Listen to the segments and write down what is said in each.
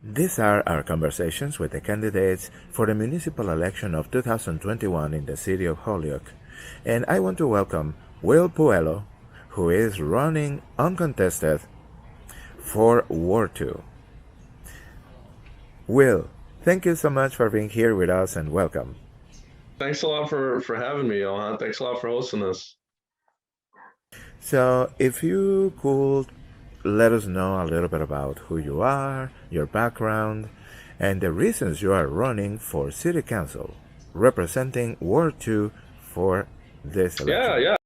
These are our conversations with the candidates for the municipal election of 2021 in the city of Holyoke. And I want to welcome Will Puello, who is running uncontested for Ward 2. Will, thank you so much for being here with us and welcome. Thanks a lot for having me, Johan. Thanks a lot for hosting this. So, if you could let us know a little bit about who you are, your background, and the reasons you are running for City Council, representing Ward 2 for this election. Yeah.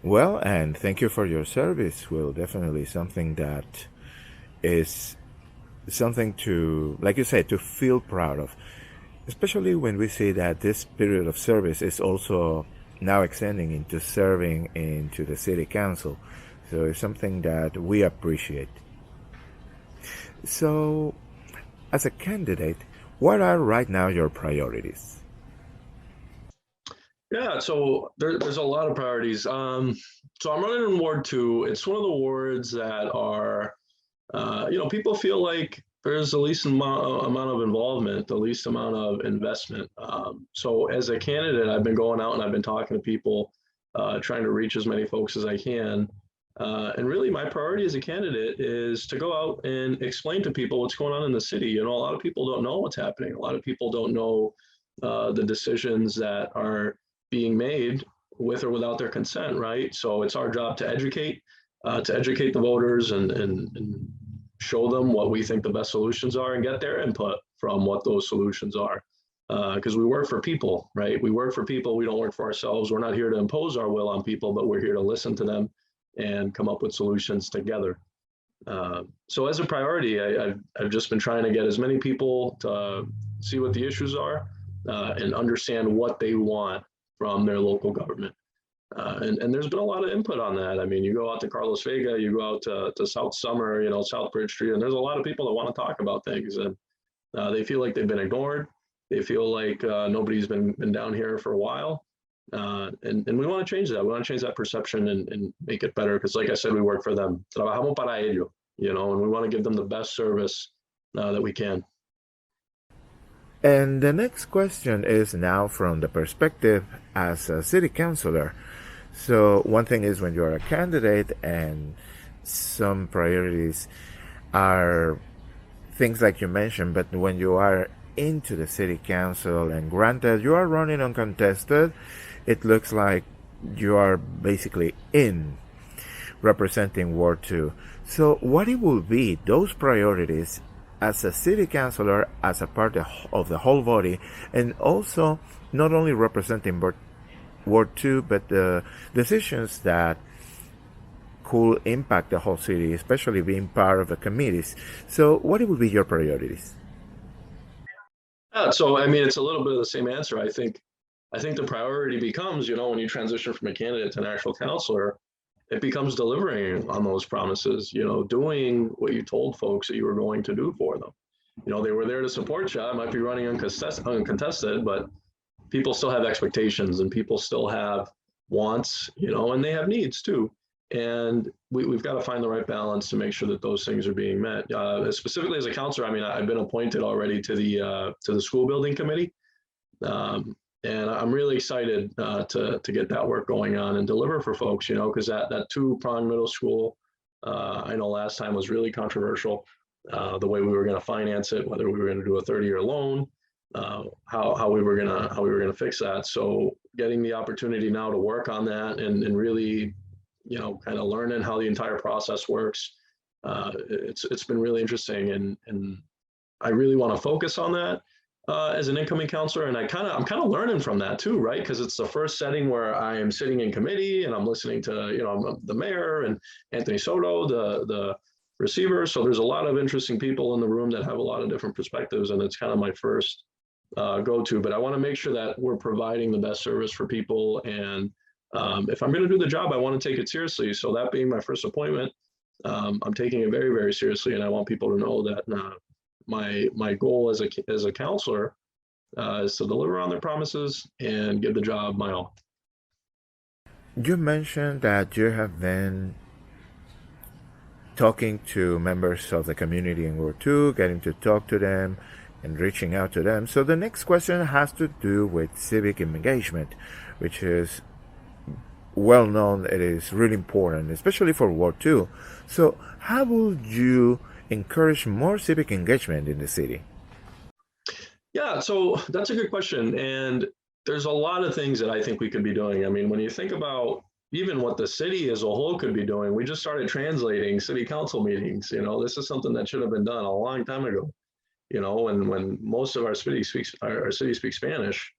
Well, and thank you for your service. Will, definitely something that is something to, like you said, to feel proud of. Especially when we see that this period of service is also now extending into serving into the city council. So it's something that we appreciate. So, as a candidate, what are right now your priorities? Yeah, so there's a lot of priorities. So I'm running in Ward 2. It's one of the wards that are, people feel like there's the least amount of involvement, the least amount of investment. So as a candidate, I've been going out and I've been talking to people, trying to reach as many folks as I can. And really, my priority as a candidate is to go out and explain to people what's going on in the city. You know, a lot of people don't know what's happening. A lot of people don't know the decisions that are being made with or without their consent, right? So it's our job to educate the voters and show them what we think the best solutions are and get their input from what those solutions are. Because we work for people, right? We work for people. We don't work for ourselves. We're not here to impose our will on people, but we're here to listen to them and come up with solutions together. So as a priority, I've just been trying to get as many people to see what the issues are and understand what they want from their local government. And there's been a lot of input on that. I mean, you go out to Carlos Vega, you go out to South Summer, South Bridge Street, and there's a lot of people that want to talk about things. And they feel like they've been ignored. They feel like nobody's been down here for a while. And we want to change that. We want to change that perception and make it better. Because like I said, we work for them. Trabajamos para ello, and we want to give them the best service that we can. And the next question is now from the perspective as a city councilor. So one thing is when you're a candidate and some priorities are things like you mentioned, but when you are into the city council and granted you are running uncontested, it looks like you are basically in. representing Ward 2. So, what it will be, those priorities as a city councilor, as a part of the whole body, and also not only representing Ward 2, but the decisions that could impact the whole city, especially being part of the committees. So, what would be your priorities? So I mean, it's a little bit of the same answer. I think the priority becomes, when you transition from a candidate to an actual counselor, it becomes delivering on those promises, doing what you told folks that you were going to do for them. They were there to support you. I might be running uncontested, but people still have expectations and people still have wants, and they have needs too. And we've got to find the right balance to make sure that those things are being met. Specifically as a counselor, I mean, I've been appointed already to the school building committee. And I'm really excited to get that work going on and deliver for folks, because that two-prong middle school, I know last time was really controversial. The way we were going to finance it, whether we were going to do a 30-year loan, how we were gonna fix that. So getting the opportunity now to work on that and really, kind of learning how the entire process works. It's been really interesting, and I really want to focus on that as an incoming counselor. And I'm kind of learning from that too, right? Because it's the first setting where I am sitting in committee and I'm listening to, the mayor and Anthony Soto, the receiver. So there's a lot of interesting people in the room that have a lot of different perspectives, and it's kind of my first go-to. But I want to make sure that we're providing the best service for people. And if I'm going to do the job, I want to take it seriously. So that being my first appointment, I'm taking it very, very seriously, and I want people to know that my goal as a counselor is to deliver on their promises and give the job my all. You mentioned that you have been talking to members of the community in Ward 2, getting to talk to them and reaching out to them. So the next question has to do with civic engagement, which is well known. It is really important, especially for Ward 2. So how would you encourage more civic engagement in the city? Yeah, so that's a good question. And there's a lot of things that I think we could be doing. I mean, when you think about even what the city as a whole could be doing, we just started translating city council meetings. This is something that should have been done a long time ago. When most of our city speaks Spanish,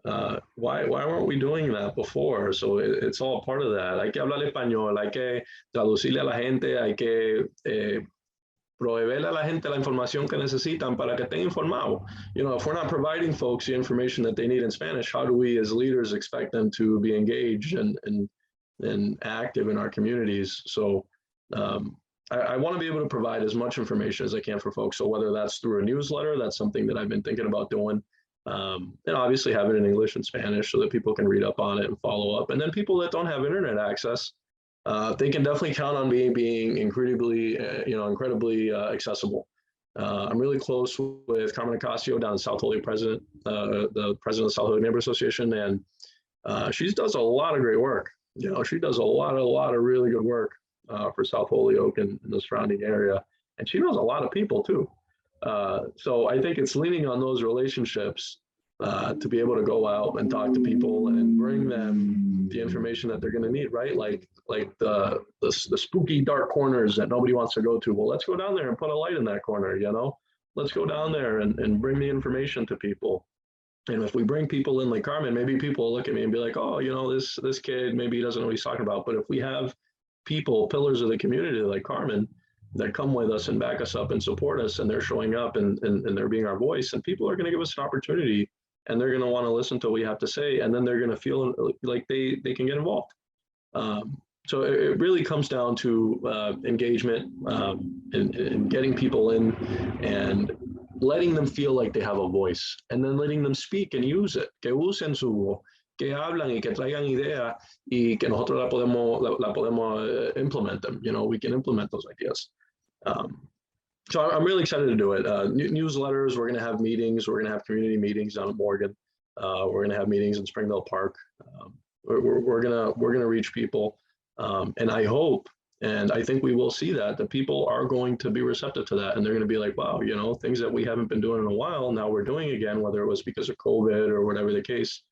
why weren't we doing that before? So it's all part of that. Hay que hablar español, hay que traducirle a la gente, hay que proveerle a la gente la información que necesitan para que estén informados. If we're not providing folks the information that they need in Spanish, how do we as leaders expect them to be engaged and active in our communities? So I want to be able to provide as much information as I can for folks. So whether that's through a newsletter, that's something that I've been thinking about doing. And obviously have it in English and Spanish so that people can read up on it and follow up. And then people that don't have internet access, they can definitely count on being incredibly accessible. I'm really close with Carmen Acasio down in South Holyoke, the president of the South Holyoke Neighborhood Association, and she does a lot of great work. She does a lot of really good work for South Holyoke and the surrounding area, and she knows a lot of people too. So I think it's leaning on those relationships to be able to go out and talk to people and bring them the information that they're going to need, right? Like the spooky dark corners that nobody wants to go to. Well, let's go down there and put a light in that corner, Let's go down there and bring the information to people. And if we bring people in like Carmen, maybe people will look at me and be like, oh, this kid, maybe he doesn't know what he's talking about. But if we have people, pillars of the community like Carmen, that come with us and back us up and support us, and they're showing up and they're being our voice, and people are going to give us an opportunity, and they're going to want to listen to what we have to say, and then they're going to feel like they can get involved. So it really comes down to engagement and getting people in and letting them feel like they have a voice, and then letting them speak and use it, que usen su voz, que hablan y que traigan ideas y que nosotros la podemos implement them. We can implement those ideas. So I'm really excited to do it. Newsletters, we're going to have meetings. We're going to have community meetings down at Morgan. We're going to have meetings in Springville Park. We're going to reach people. And I hope, and I think we will see that the people are going to be receptive to that. And they're going to be like, wow, things that we haven't been doing in a while, now we're doing again, whether it was because of COVID or whatever the case.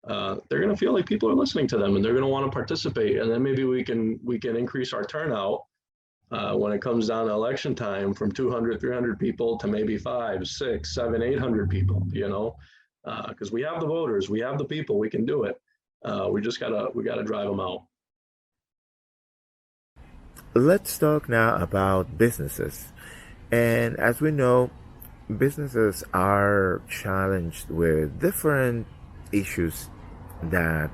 they're going to feel like people are listening to them and they're going to want to participate. And then maybe we can increase our turnout when it comes down to election time from 200, 300 people to maybe 5, 6, 7, 800 people, because we have the voters, we have the people, we can do it. We gotta drive them out. Let's talk now about businesses. And as we know, businesses are challenged with different issues that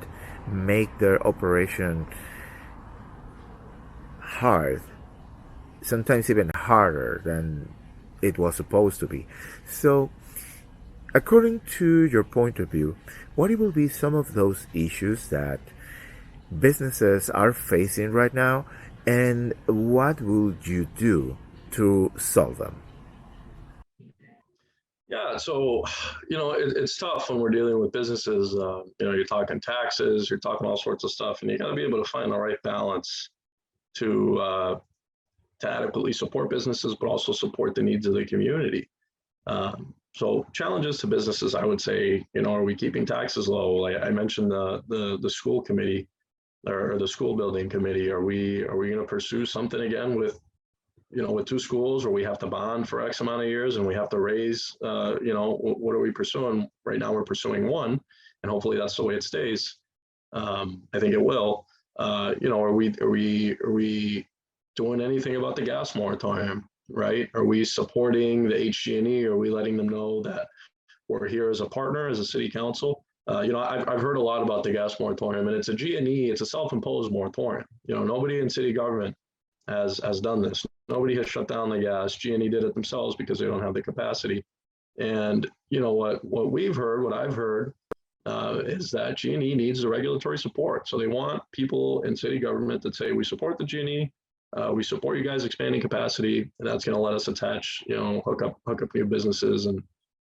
make their operation hard, sometimes even harder than it was supposed to be. So, according to your point of view, what will be some of those issues that businesses are facing right now, and what would you do to solve them? Yeah, so it's tough when we're dealing with businesses. You're talking taxes, you're talking all sorts of stuff, and you got to be able to find the right balance to to adequately support businesses, but also support the needs of the community. So challenges to businesses, I would say, are we keeping taxes low? Like I mentioned, the school committee or the school building committee. Are we going to pursue something again with with two schools where we have to bond for X amount of years and we have to raise, what are we pursuing? Right now we're pursuing one, and hopefully that's the way it stays. I think it will. Are we doing anything about the gas moratorium? Right? Are we supporting the HG&E? Are we letting them know that we're here as a partner, as a city council? I've heard a lot about the gas moratorium, and it's a G&E, it's a self-imposed moratorium. Nobody in city government has done this. Nobody has shut down the gas. G&E did it themselves because they don't have the capacity. And what we've heard, what I've heard, is that G&E needs the regulatory support. So they want people in city government that say, we support the G&E, we support you guys expanding capacity, and that's going to let us attach, hook up new businesses and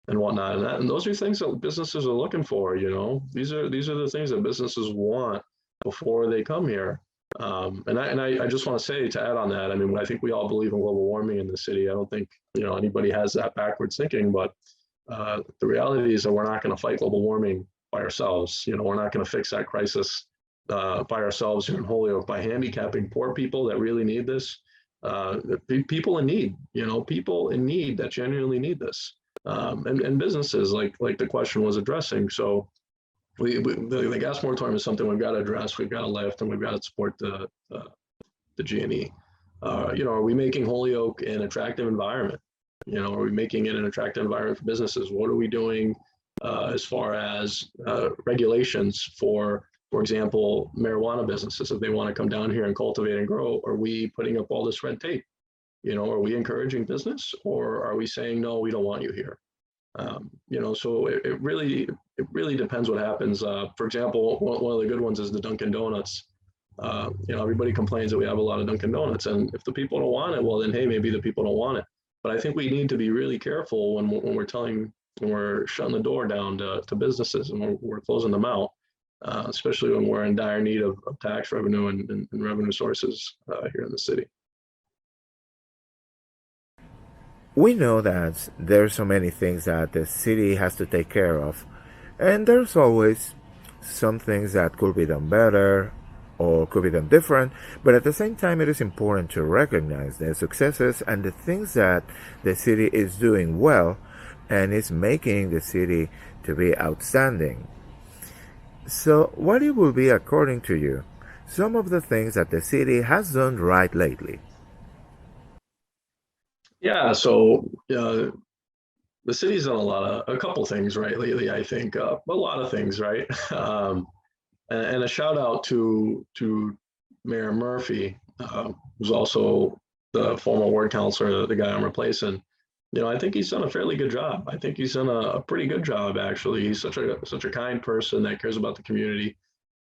whatnot. And those are things that businesses are looking for. These are the things that businesses want before they come here. And I just want to say, to add on that, I mean, I think we all believe in global warming in the city. I don't think anybody has that backwards thinking, but the reality is that we're not going to fight global warming by ourselves. We're not going to fix that crisis by ourselves here in Holyoke by handicapping poor people that really need this. People in need, people in need that genuinely need this, and businesses like the question was addressing. So the gas moratorium is something we've got to address. We've got to lift, and we've got to support the G&E. Are we making Holyoke an attractive environment? Are we making it an attractive environment for businesses? What are we doing as far as regulations for example, marijuana businesses? If they want to come down here and cultivate and grow, are we putting up all this red tape? Are we encouraging business, or are we saying, no, we don't want you here? So it really depends what happens. For example, one of the good ones is the Dunkin' Donuts. Everybody complains that we have a lot of Dunkin' Donuts, and if the people don't want it, well, then hey, maybe the people don't want it. But I think we need to be really careful when we're shutting the door down to businesses and we're closing them out, especially when we're in dire need of tax revenue and revenue sources here in the city. We know that there's so many things that the city has to take care of, and there's always some things that could be done better or could be done different, but at the same time it is important to recognize the successes and the things that the city is doing well and is making the city to be outstanding. So what it will be, according to you, some of the things that the city has done right lately? Yeah, so the city's done a couple things right lately. I think a lot of things right, and a shout out to Mayor Murphy, who's also the former ward councilor, the guy I'm replacing. I think he's done a fairly good job. I think he's done a pretty good job, actually. He's such a kind person that cares about the community.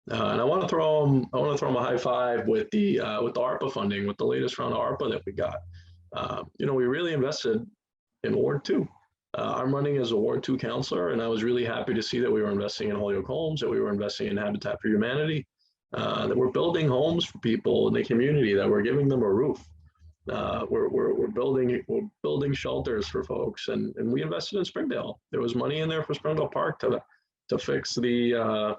And I want to throw him a high five with the ARPA funding, with the latest round of ARPA that we got. We really invested in Ward 2. I'm running as a Ward 2 councilor, and I was really happy to see that we were investing in Holyoke Homes, that we were investing in Habitat for Humanity, that we're building homes for people in the community, that we're giving them a roof. We're building shelters for folks, and we invested in Springdale. There was money in there for Springdale Park to fix the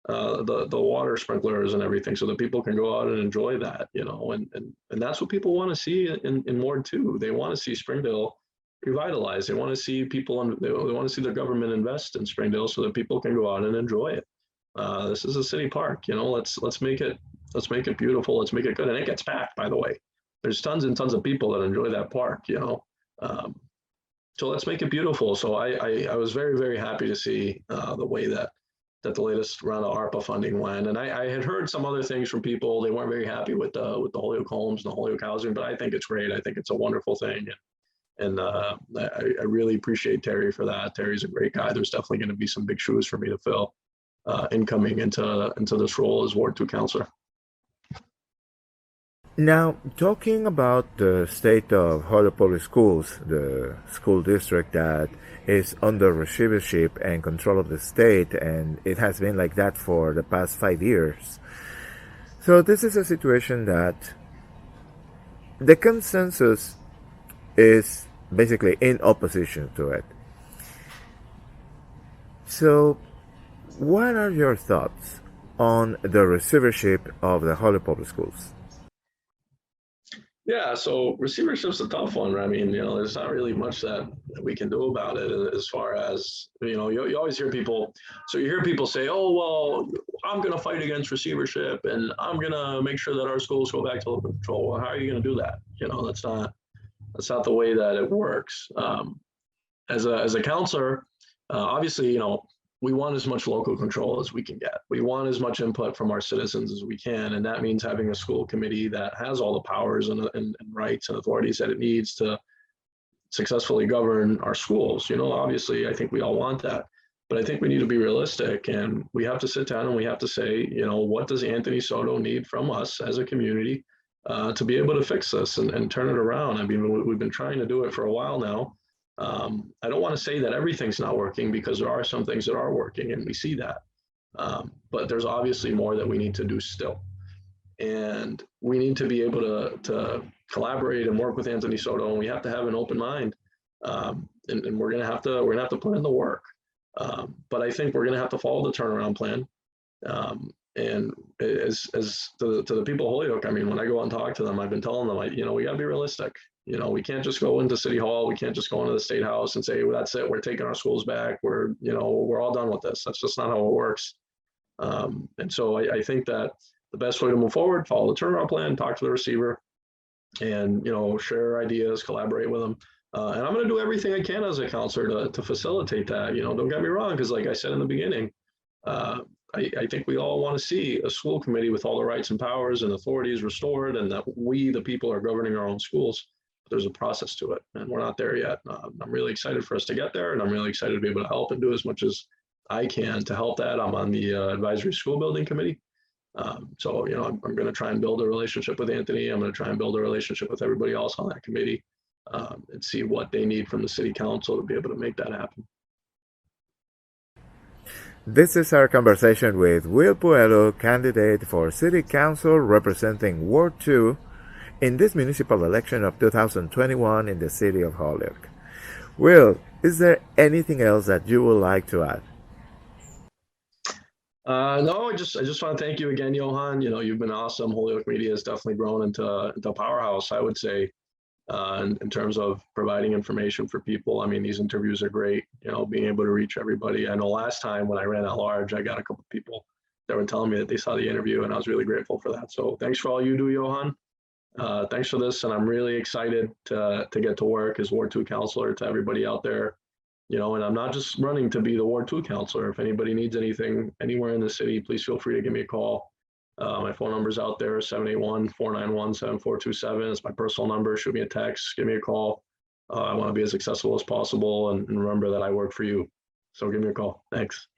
the water sprinklers and everything, so that people can go out and enjoy that, and that's what people want to see in Ward 2. They want to see Springdale revitalized. They want to see they want to see the government invest in Springdale so that people can go out and enjoy it. This is a city park, let's make it beautiful. Let's make it good. And it gets packed, by the way. There's tons and tons of people that enjoy that park, so let's make it beautiful. So I was very, very happy to see the way that the latest round of ARPA funding went. And I had heard some other things from people. They weren't very happy with the Holyoke homes and the Holyoke housing, but I think it's great. I think it's a wonderful thing. And I really appreciate Terry for that. Terry's a great guy. There's definitely going to be some big shoes for me to fill incoming into this role as Ward 2 Councilor. Now, talking about the state of Holyoke Public Schools, the school district that is under receivership and control of the state, and it has been like that for the past 5 years. So this is a situation that the consensus is basically in opposition to it. So what are your thoughts on the receivership of the Holyoke Public Schools? Yeah, so receivership's a tough one. I mean, there's not really much that we can do about it as far as, you always hear people. So you hear people say, oh, well, I'm going to fight against receivership and I'm going to make sure that our schools go back to local control. Well, how are you going to do that? That's not the way that it works. As a counselor, obviously, we want as much local control as we can get. We want as much input from our citizens as we can. And that means having a school committee that has all the powers and rights and authorities that it needs to successfully govern our schools. Obviously, I think we all want that. But I think we need to be realistic, and we have to sit down and we have to say, what does Anthony Soto need from us as a community to be able to fix this and turn it around? I mean, we've been trying to do it for a while now. I don't want to say that everything's not working, because there are some things that are working and we see that. But there's obviously more that we need to do still. And we need to be able to collaborate and work with Anthony Soto, and we have to have an open mind. And we're gonna have to put in the work. But I think we're gonna have to follow the turnaround plan. And as to the people of Holyoke, I mean, when I go out and talk to them, I've been telling them, we gotta be realistic. We can't just go into City Hall. We can't just go into the State House and say, well, that's it. We're taking our schools back. We're all done with this. That's just not how it works. And so I think that the best way to move forward, follow the turnaround plan, talk to the receiver, and, share ideas, collaborate with them. And I'm going to do everything I can as a counselor to facilitate that. Don't get me wrong, because like I said in the beginning, I think we all want to see a school committee with all the rights and powers and authorities restored, and that we, the people, are governing our own schools. There's a process to it, and we're not there yet. I'm really excited for us to get there, and I'm really excited to be able to help and do as much as I can to help that. I'm on the advisory school building committee. So, I'm going to try and build a relationship with Anthony. I'm going to try and build a relationship with everybody else on that committee, and see what they need from the city council to be able to make that happen. This is our conversation with Will Puello, candidate for City Council representing Ward 2 in this municipal election of 2021 in the city of Holyoke. Will, is there anything else that you would like to add? No, I just want to thank you again, Johan. You've been awesome. Holyoke Media has definitely grown into a powerhouse, I would say, in terms of providing information for people. I mean, these interviews are great, being able to reach everybody. I know last time when I ran at large, I got a couple people that were telling me that they saw the interview, and I was really grateful for that. So thanks for all you do, Johan. Thanks for this, and I'm really excited to get to work as Ward 2 Councilor. To everybody out there, and I'm not just running to be the Ward 2 Councilor. If anybody needs anything anywhere in the city, please feel free to give me a call. My phone number's out there, 781-491-7427. It's my personal number. Shoot me a text, give me a call. I want to be as accessible as possible, and remember that I work for you. So give me a call. Thanks.